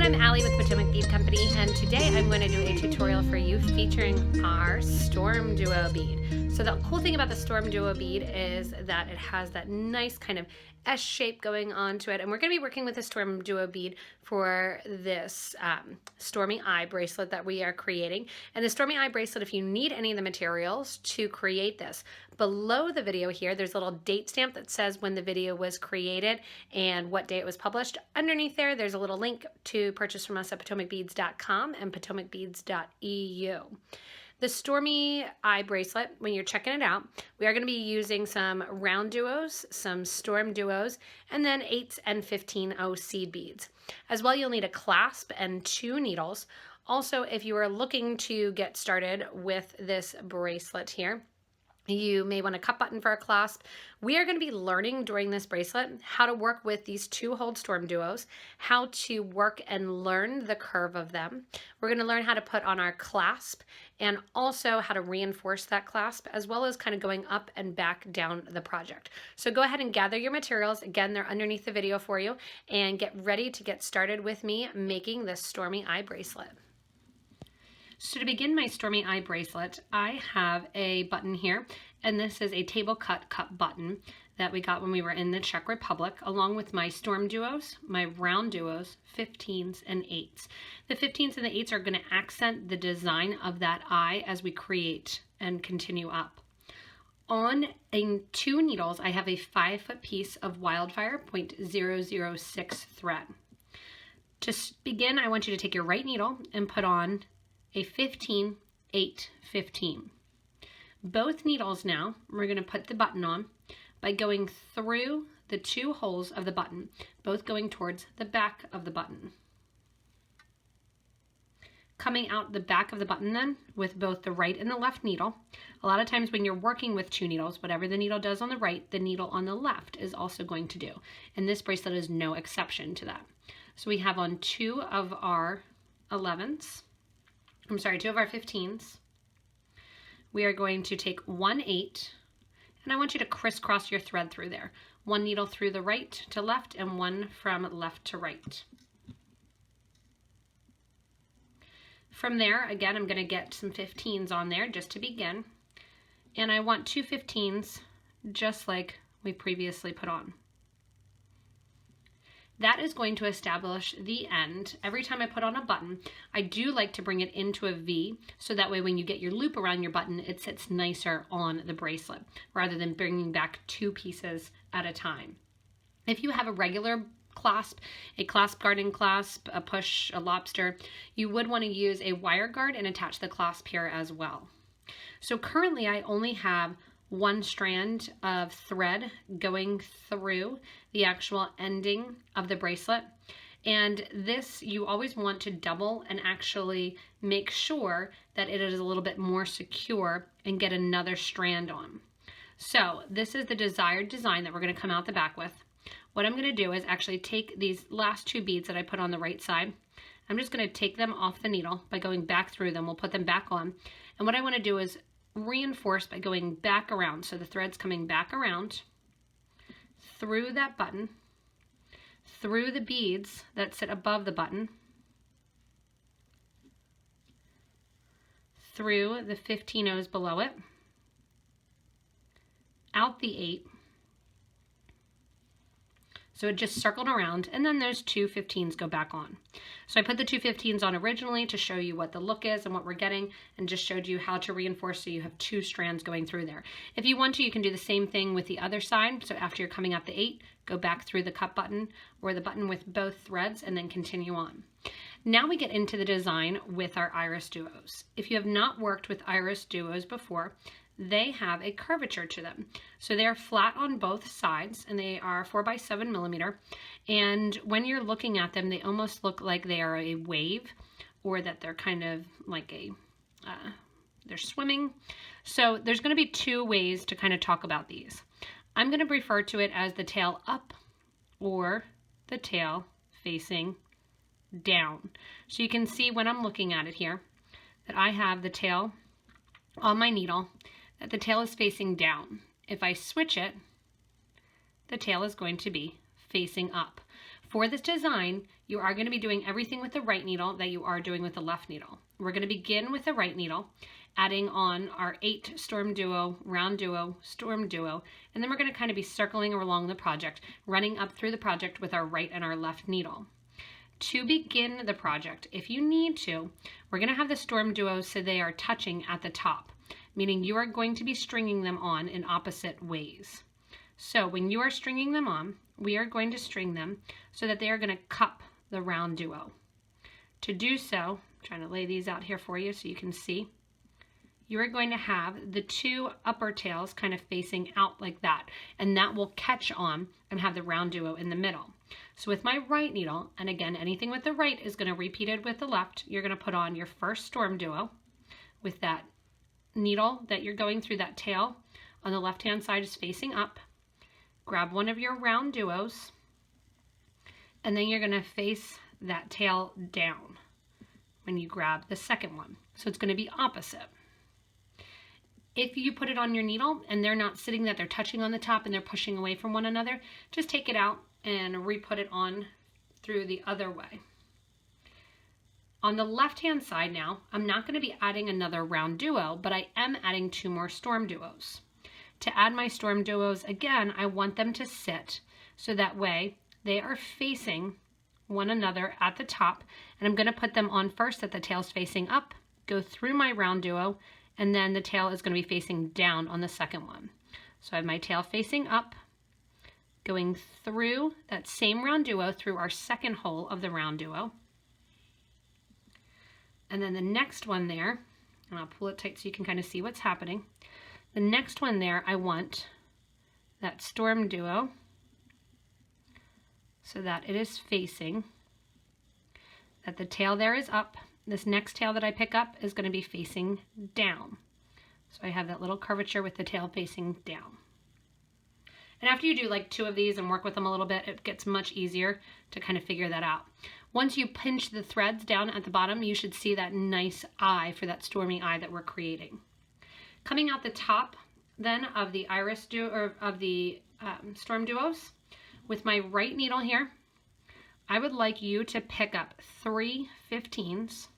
I'm Allie with Potomac Bead Company, and today I'm going to do a tutorial for you featuring our StormDuo bead. So the cool thing about the StormDuo bead is that it has that nice kind of S shape going onto it, and we're going to be working with the StormDuo bead for this Stormy Eye bracelet that we are creating. And the Stormy Eye bracelet, if you need any of the materials to create this, below the video here there's a little date stamp that says when the video was created and what day it was published. Underneath there's a little link to purchase from us at PotomacBeads.com and PotomacBeads.eu. The Stormy Eye bracelet, when you're checking it out, we are going to be using some RounDuos, some StormDuos, and then 8s and 15-0 seed beads. As well, you'll need a clasp and 2 needles. Also, if you are looking to get started with this bracelet here, you may want a cup button for a clasp. We are going to be learning during this bracelet how to work with these 2-hole StormDuos, how to work and learn the curve of them. We're going to learn how to put on our clasp and also how to reinforce that clasp, as well as kind of going up and back down the project. So go ahead and gather your materials. Again, they're underneath the video for you, and get ready to get started with me making this Stormy Eye bracelet. So to begin my Stormy Eye bracelet, I have a button here, and this is a table cut cup button that we got when we were in the Czech Republic, along with my StormDuos, my RounDuos, 15s and 8s. The 15s and the 8s are going to accent the design of that eye as we create and continue up. On 2 needles, I have a 5-foot piece of Wildfire 0.006 thread. To begin, I want you to take your right needle and put on a 15, 8, 15. Both needles now, we're going to put the button on by going through the 2 holes of the button, both going towards the back of the button. Coming out the back of the button then with both the right and the left needle. A lot of times when you're working with 2 needles, whatever the needle does on the right, the needle on the left is also going to do. And this bracelet is no exception to that. So we have on 2 of our 11s, 2 of our 15s. We are going to take 1 8, and I want you to crisscross your thread through there. 1 needle through the right to left and 1 from left to right. From there, again, I'm going to get some 15s on there just to begin. And I want 2 15s just like we previously put on. That is going to establish the end. Every time I put on a button, I do like to bring it into a V, so that way when you get your loop around your button, it sits nicer on the bracelet, rather than bringing back 2 pieces at a time. If you have a regular clasp, a clasp garden clasp, a push, a lobster, you would want to use a wire guard and attach the clasp here as well. So currently I only have 1 strand of thread going through the actual ending of the bracelet, and this you always want to double and actually make sure that it is a little bit more secure and get another strand on. So this is the desired design that we're going to come out the back with. What I'm going to do is actually take these last 2 beads that I put on the right side. I'm just going to take them off the needle by going back through them. We'll put them back on, and what I want to do is reinforce by going back around. So the thread's coming back around through that button, through the beads that sit above the button, through the 15-0s below it, out the 8. So it just circled around, and then those 2 15s go back on. So I put the 2 15s on originally to show you what the look is and what we're getting, and just showed you how to reinforce so you have 2 strands going through there. If you want to, you can do the same thing with the other side. So after you're coming out the 8, go back through the cup button or the button with both threads, and then continue on. Now we get into the design with our iris duos. If you have not worked with iris duos before, they have a curvature to them. So they're flat on both sides, and they are 4x7 millimeter. And when you're looking at them, they almost look like they are a wave, or that they're kind of like they're swimming. So there's going to be 2 ways to kind of talk about these. I'm going to refer to it as the tail up or the tail facing down. So you can see when I'm looking at it here that I have the tail on my needle, that the tail is facing down. If I switch it, the tail is going to be facing up. For this design, you are going to be doing everything with the right needle that you are doing with the left needle. We're going to begin with the right needle, adding on our 8 StormDuo, RounDuo, StormDuo, and then we're going to kind of be circling along the project, running up through the project with our right and our left needle. To begin the project, if you need to, we're going to have the StormDuos so they are touching at the top, meaning you are going to be stringing them on in opposite ways. So when you are stringing them on, we are going to string them so that they are going to cup the RounDuo. To do so, I'm trying to lay these out here for you so you can see, you are going to have the 2 upper tails kind of facing out like that, and that will catch on and have the RounDuo in the middle. So with my right needle, and again, anything with the right is going to repeat it with the left, you're going to put on your first StormDuo with that needle that you're going through, that tail on the left-hand side is facing up. Grab one of your RounDuos, and then you're going to face that tail down when you grab the second one. So it's going to be opposite. If you put it on your needle and they're not sitting, that they're touching on the top and they're pushing away from one another, just take it out and re-put it on through the other way. On the left-hand side now, I'm not going to be adding another RounDuo, but I am adding 2 more StormDuos. To add my StormDuos, again, I want them to sit so that way they are facing one another at the top, and I'm going to put them on first that the tail's facing up, go through my RounDuo, and then the tail is going to be facing down on the second one. So I have my tail facing up, going through that same RounDuo through our second hole of the RounDuo. And then the next one there, and I'll pull it tight so you can kind of see what's happening. The next one there, I want that StormDuo so that it is facing, that the tail there is up. This next tail that I pick up is going to be facing down. So I have that little curvature with the tail facing down. And after you do like 2 of these and work with them a little bit, it gets much easier to kind of figure that out. Once you pinch the threads down at the bottom, you should see that nice eye for that Stormy Eye that we're creating. Coming out the top then of the StormDuos, with my right needle here, I would like you to pick up 3 15s,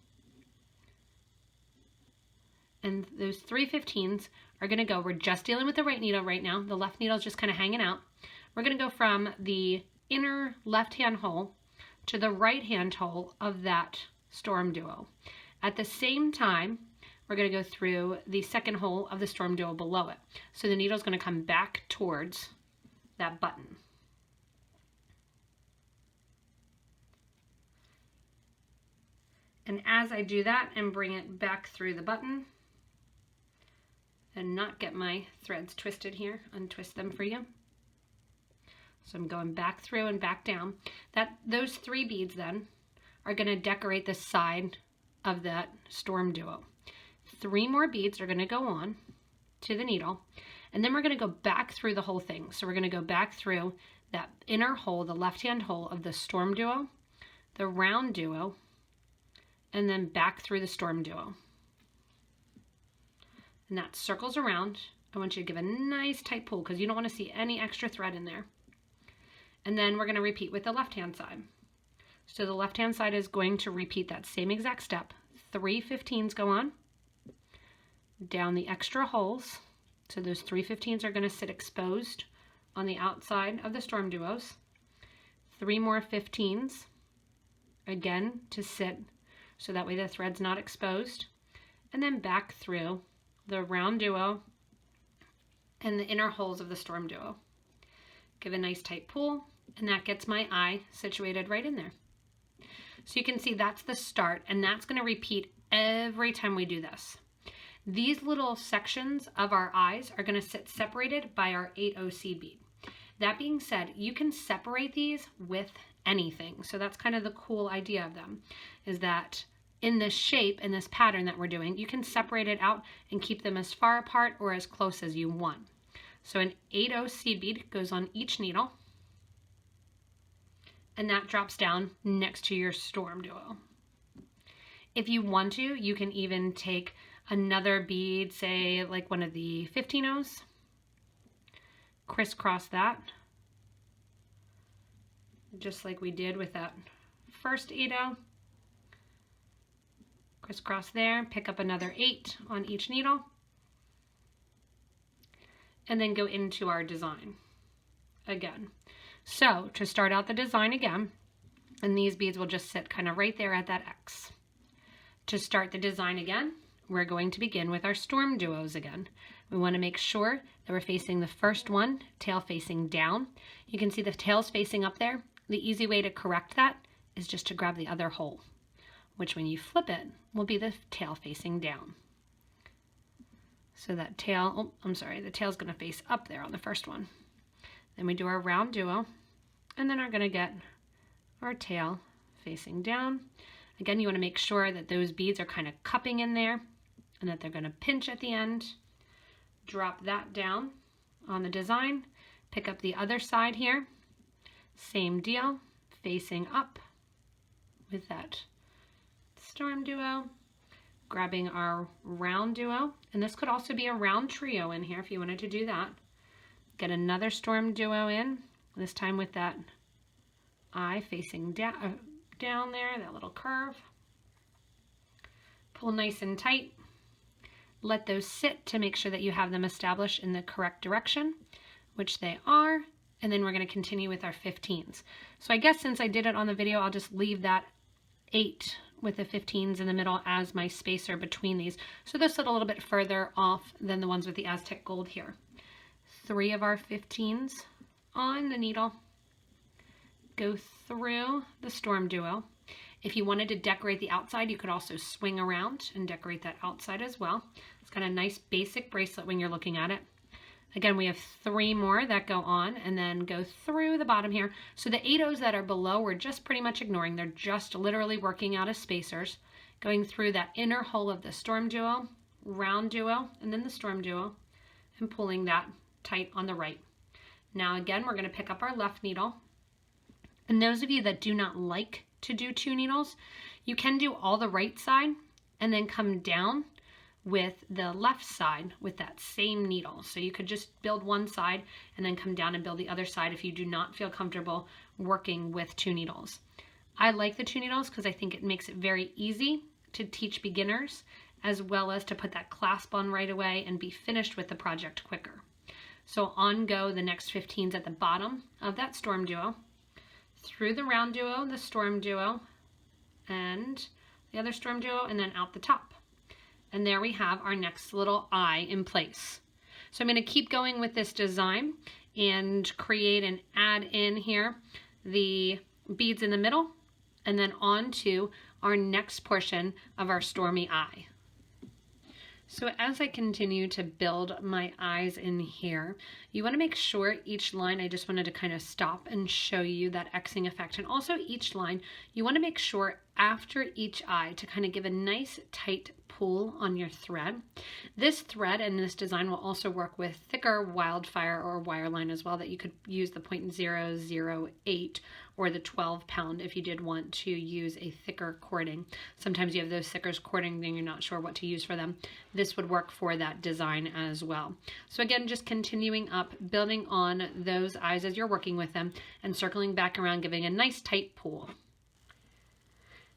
and those 3 15s are going to go, we're just dealing with the right needle right now, the left needle is just kind of hanging out. We're going to go from the inner left-hand hole to the right-hand hole of that StormDuo. At the same time, we're going to go through the second hole of the StormDuo below it. So the needle is going to come back towards that button. And as I do that and bring it back through the button, and not get my threads twisted here, untwist them for you. So I'm going back through and back down. Those 3 beads then are going to decorate the side of that StormDuo. 3 more beads are going to go on to the needle, and then we're going to go back through the whole thing. So we're going to go back through that inner hole, the left-hand hole of the StormDuo, the RounDuo, and then back through the StormDuo. And that circles around. I want you to give a nice tight pull because you don't want to see any extra thread in there. And then we're going to repeat with the left-hand side. So the left-hand side is going to repeat that same exact step. 3 15s go on, down the extra holes. So those 3 15s are going to sit exposed on the outside of the StormDuos. 3 more 15s, again, to sit so that way the thread's not exposed. And then back through the RounDuo and the inner holes of the StormDuo. Give a nice tight pull, and that gets my eye situated right in there. So you can see that's the start, and that's going to repeat every time we do this. These little sections of our eyes are going to sit separated by our 8 OC bead. That being said, you can separate these with anything. So that's kind of the cool idea of them, is that in this shape, in this pattern that we're doing, you can separate it out and keep them as far apart or as close as you want. So an 8 OC bead goes on each needle, and that drops down next to your StormDuo. If you want to, you can even take another bead, say like one of the 15 O's, crisscross that, just like we did with that first 8-0. Crisscross there, pick up another 8 on each needle, and then go into our design again. So to start out the design again, and these beads will just sit kind of right there at that X. To start the design again, we're going to begin with our storm duos again. We want to make sure that we're facing the first one, tail facing down. You can see the tail's facing up there. The easy way to correct that is just to grab the other hole, which when you flip it will be the tail facing down. So that tail, oh, I'm sorry, the tail's going to face up there on the first one. Then we do our round duo, and then are going to get our tail facing down. Again, you want to make sure that those beads are kind of cupping in there and that they're going to pinch at the end. Drop that down on the design. Pick up the other side here. Same deal, facing up with that storm duo. Grabbing our round duo, and this could also be a round trio in here if you wanted to do that. Get another storm duo in, this time with that eye facing down there, that little curve. Pull nice and tight. Let those sit to make sure that you have them established in the correct direction, which they are, and then we're going to continue with our 15s. So I guess since I did it on the video, I'll just leave that 8 with the 15s in the middle as my spacer between these. So they'll sit a little bit further off than the ones with the Aztec gold here. 3 of our 15s on the needle. Go through the storm duo. If you wanted to decorate the outside, you could also swing around and decorate that outside as well. It's got a nice basic bracelet when you're looking at it. Again, we have 3 more that go on and then go through the bottom here. So the 8-0s that are below, we're just pretty much ignoring. They're just literally working out as spacers, going through that inner hole of the storm duo, round duo, and then the storm duo, and pulling that tight on the right. Now again, we're going to pick up our left needle. And those of you that do not like to do 2 needles, you can do all the right side and then come down with the left side with that same needle. So you could just build one side and then come down and build the other side if you do not feel comfortable working with 2 needles. I like the 2 needles because I think it makes it very easy to teach beginners, as well as to put that clasp on right away and be finished with the project quicker. So on go the next 15s at the bottom of that storm duo, through the round duo, the storm duo, and the other storm duo, and then out the top. And there we have our next little eye in place. So I'm going to keep going with this design and create and add in here the beads in the middle, and then on to our next portion of our Stormy Eye. So as I continue to build my eyes in here, you want to make sure each line, I just wanted to kind of stop and show you that Xing effect. And also each line, you want to make sure after each eye to kind of give a nice tight pull on your thread. This thread and this design will also work with thicker wildfire or wireline as well, that you could use the 0.008 or the 12 pound if you did want to use a thicker cording. Sometimes you have those thicker cording and you're not sure what to use for them. This would work for that design as well. So again, just continuing up, building on those eyes as you're working with them and circling back around, giving a nice tight pull.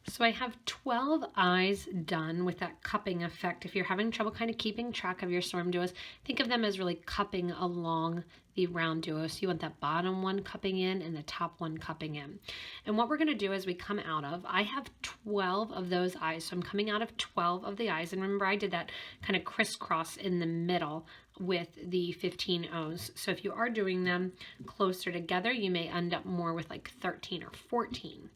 So I have 12 eyes done with that cupping effect. If you're having trouble kind of keeping track of your storm duos, think of them as really cupping along the round duo. So you want that bottom one cupping in and the top one cupping in. And what we're going to do as we come out of, I have 12 of those eyes. So I'm coming out of 12 of the eyes. And remember, I did that kind of crisscross in the middle with the 15 O's. So if you are doing them closer together, you may end up more with like 13 or 14.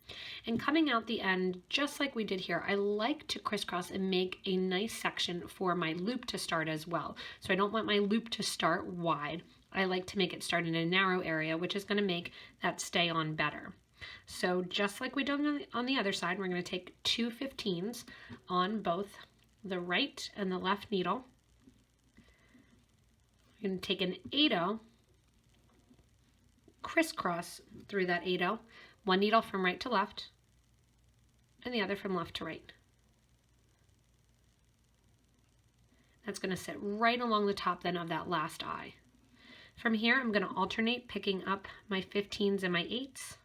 And coming out the end, just like we did here, I like to crisscross and make a nice section for my loop to start as well. So I don't want my loop to start wide. I like to make it start in a narrow area, which is going to make that stay on better. So just like we done on the other side, we're going to take 2 15s on both the right and the left needle. We're going to take an 8-0, crisscross through that 8-0, one needle from right to left, and the other from left to right. That's going to sit right along the top then of that last eye. From here, I'm going to alternate picking up my 15s and my 8s,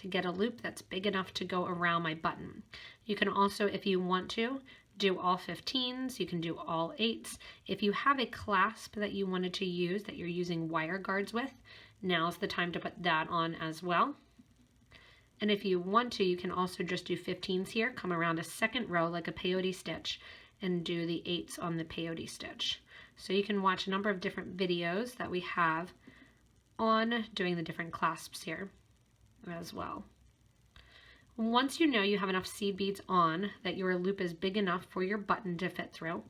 to get a loop that's big enough to go around my button. You can also, if you want to, do all 15s, you can do all 8s. If you have a clasp that you wanted to use that you're using wire guards with, now's the time to put that on as well. And if you want to, you can also just do 15s here, come around a second row like a peyote stitch and do the 8s on the peyote stitch. So you can watch a number of different videos that we have on doing the different clasps here as well. Once you know you have enough seed beads on, that your loop is big enough for your button to fit through,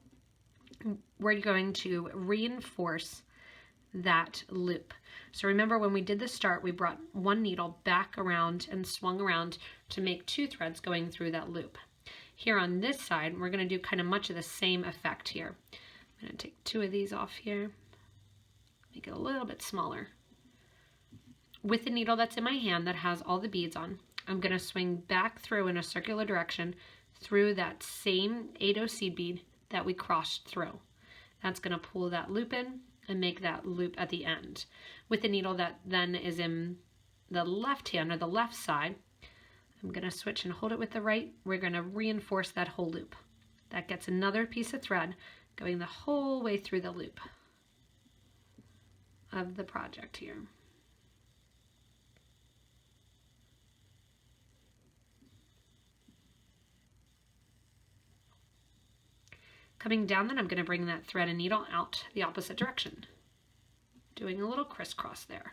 we're going to reinforce that loop. So remember when we did the start, we brought one needle back around and swung around to make 2 threads going through that loop. Here on this side, we're going to do kind of much of the same effect here. I'm going to take 2 of these off here, make it a little bit smaller. With the needle that's in my hand that has all the beads on, I'm going to swing back through in a circular direction through that same 8/0 seed bead that we crossed through. That's going to pull that loop in and make that loop at the end. With the needle that then is in the left hand or the left side, I'm going to switch and hold it with the right. We're going to reinforce that whole loop. That gets another piece of thread going the whole way through the loop of the project here. Coming down, then I'm going to bring that thread and needle out the opposite direction, doing a little crisscross there.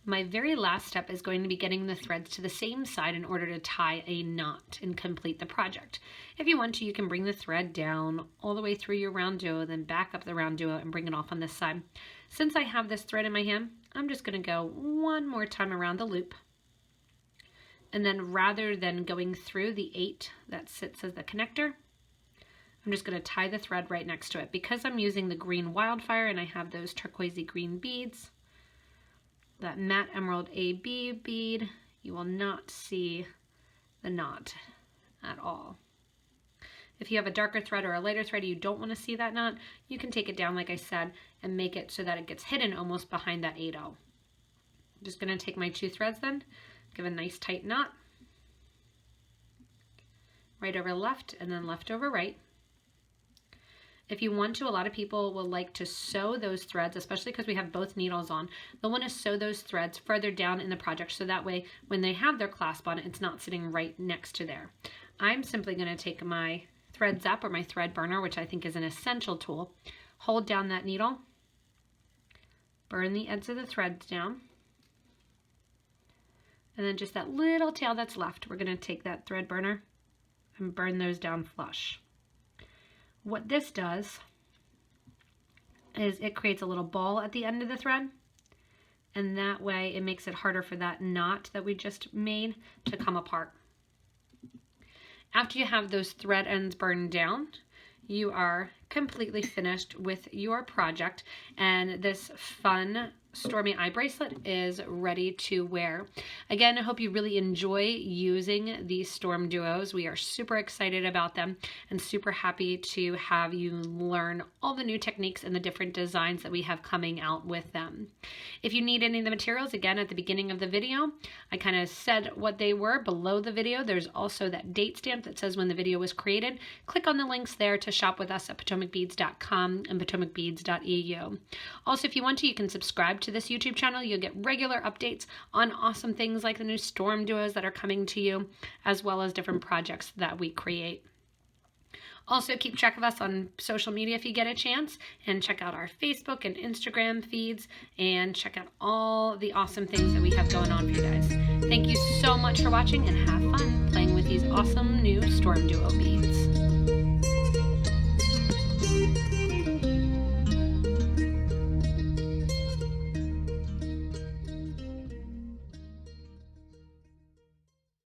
My very last step is going to be getting the threads to the same side in order to tie a knot and complete the project. If you want to, you can bring the thread down all the way through your RounDuo, then back up the RounDuo and bring it off on this side. Since I have this thread in my hand, I'm just going to go one more time around the loop. And then rather than going through the 8 that sits as the connector, I'm just going to tie the thread right next to it. Because I'm using the green wildfire and I have those turquoisey green beads, that matte emerald AB bead, you will not see the knot at all. If you have a darker thread or a lighter thread, you don't want to see that knot, you can take it down like I said and make it so that it gets hidden almost behind that 8/0. I'm just going to take my 2 threads then, give a nice tight knot, right over left and then left over right. If you want to, a lot of people will like to sew those threads, especially because we have both needles on. They'll want to sew those threads further down in the project so that way when they have their clasp on, it's not sitting right next to there. I'm simply going to take my thread zap or my thread burner, which I think is an essential tool, hold down that needle, burn the ends of the threads down, and then just that little tail that's left, we're going to take that thread burner and burn those down flush. What this does is it creates a little ball at the end of the thread, and that way it makes it harder for that knot that we just made to come apart. After you have those thread ends burned down, you are completely finished with your project, and this fun Stormy Eye bracelet is ready to wear. Again, I hope you really enjoy using these StormDuos. We are super excited about them and super happy to have you learn all the new techniques and the different designs that we have coming out with them. If you need any of the materials, again, at the beginning of the video, I kind of said what they were below the video. There's also that date stamp that says when the video was created. Click on the links there to shop with us at PotomacBeads.com and PotomacBeads.eu. Also, if you want to, you can subscribe to this YouTube channel. You'll get regular updates on awesome things like the new StormDuos that are coming to you, as well as different projects that we create. Also, keep track of us on social media if you get a chance, and check out our Facebook and Instagram feeds, and check out all the awesome things that we have going on for you guys. Thank you so much for watching, and have fun playing with these awesome new StormDuo beads.